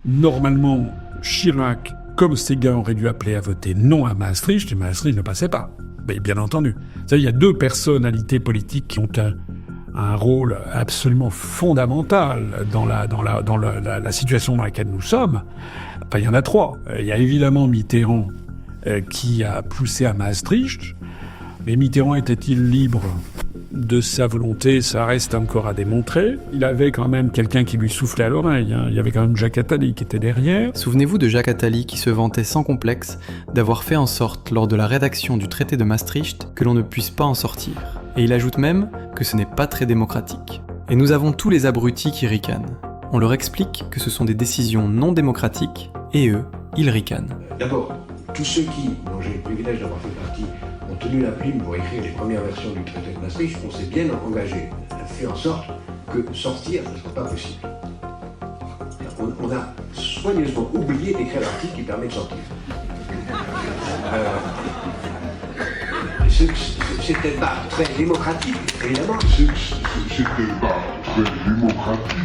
Normalement, Chirac, comme Séguin, aurait dû appeler à voter non à Maastricht, et Maastricht ne passait pas. Mais bien entendu. Il y a deux personnalités politiques qui ont un rôle absolument fondamental dans la situation dans laquelle nous sommes. Enfin, il y en a trois. Il y a évidemment Mitterrand qui a poussé à Maastricht. Mais Mitterrand était-il libre de sa volonté? Ça reste encore à démontrer. Il avait quand même quelqu'un qui lui soufflait à l'oreille. Il y avait quand même Jacques Attali qui était derrière. Souvenez-vous de Jacques Attali qui se vantait sans complexe d'avoir fait en sorte, lors de la rédaction du traité de Maastricht, que l'on ne puisse pas en sortir. Et il ajoute même que ce n'est pas très démocratique. Et nous avons tous les abrutis qui ricanent. On leur explique que ce sont des décisions non démocratiques, et eux, ils ricanent. D'abord, tous ceux dont j'ai le privilège d'avoir fait partie, ont tenu la plume pour écrire les premières versions du traité de Maastricht, on s'est bien engagé, on a fait en sorte que sortir ne soit pas possible. On a soigneusement oublié d'écrire l'article qui permet de sortir. C'était pas très démocratique, évidemment. C'était pas très démocratique.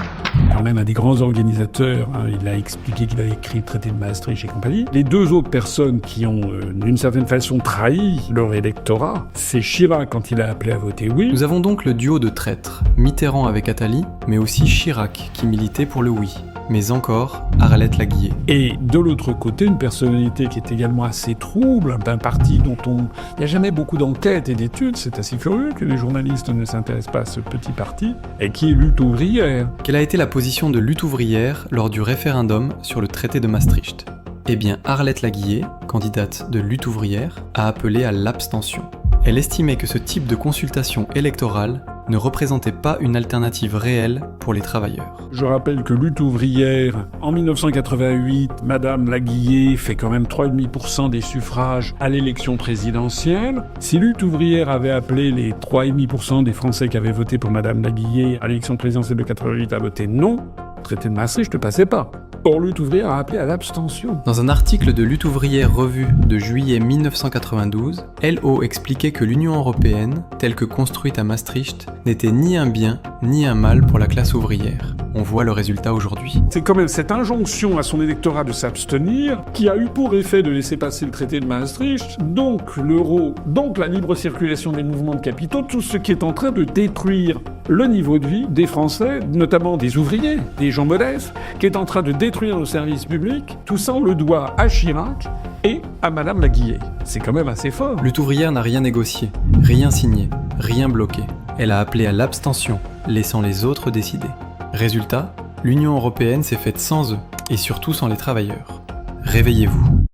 Quand même un des grands organisateurs, il a expliqué qu'il avait écrit le traité de Maastricht et compagnie. Les deux autres personnes qui ont, d'une certaine façon, trahi leur électorat, c'est Chirac quand il a appelé à voter oui. Nous avons donc le duo de traîtres, Mitterrand avec Attali, mais aussi Chirac qui militait pour le oui. Mais encore, Arlette Laguiller. Et de l'autre côté, une personnalité qui est également assez trouble, d'un parti dont il n'y a jamais beaucoup d'enquêtes et d'études, c'est assez curieux que les journalistes ne s'intéressent pas à ce petit parti, et qui est Lutte ouvrière. Quelle a été la position de Lutte ouvrière lors du référendum sur le traité de Maastricht? Eh bien, Arlette Laguiller, candidate de Lutte ouvrière, a appelé à l'abstention. Elle estimait que ce type de consultation électorale ne représentait pas une alternative réelle pour les travailleurs. Je rappelle que Lutte ouvrière, en 1988, Madame Laguiller fait quand même 3,5% des suffrages à l'élection présidentielle. Si Lutte ouvrière avait appelé les 3,5% des Français qui avaient voté pour Madame Laguiller à l'élection présidentielle de 88 à voter non, le traité de Maastricht ne passait pas. Or, Lutte ouvrière a appelé à l'abstention. Dans un article de Lutte ouvrière revue de juillet 1992, LO expliquait que l'Union européenne, telle que construite à Maastricht, n'était ni un bien ni un mal pour la classe ouvrière. On voit le résultat aujourd'hui. C'est quand même cette injonction à son électorat de s'abstenir qui a eu pour effet de laisser passer le traité de Maastricht, donc l'euro, donc la libre circulation des mouvements de capitaux, tout ce qui est en train de détruire le niveau de vie des Français, notamment des ouvriers, des gens modestes, qui est en train de détruire nos services publics. Tout ça, on le doit à Chirac et à Madame Laguiller. C'est quand même assez fort. Lutte ouvrière n'a rien négocié, rien signé, rien bloqué. Elle a appelé à l'abstention, laissant les autres décider. Résultat, l'Union européenne s'est faite sans eux, et surtout sans les travailleurs. Réveillez-vous.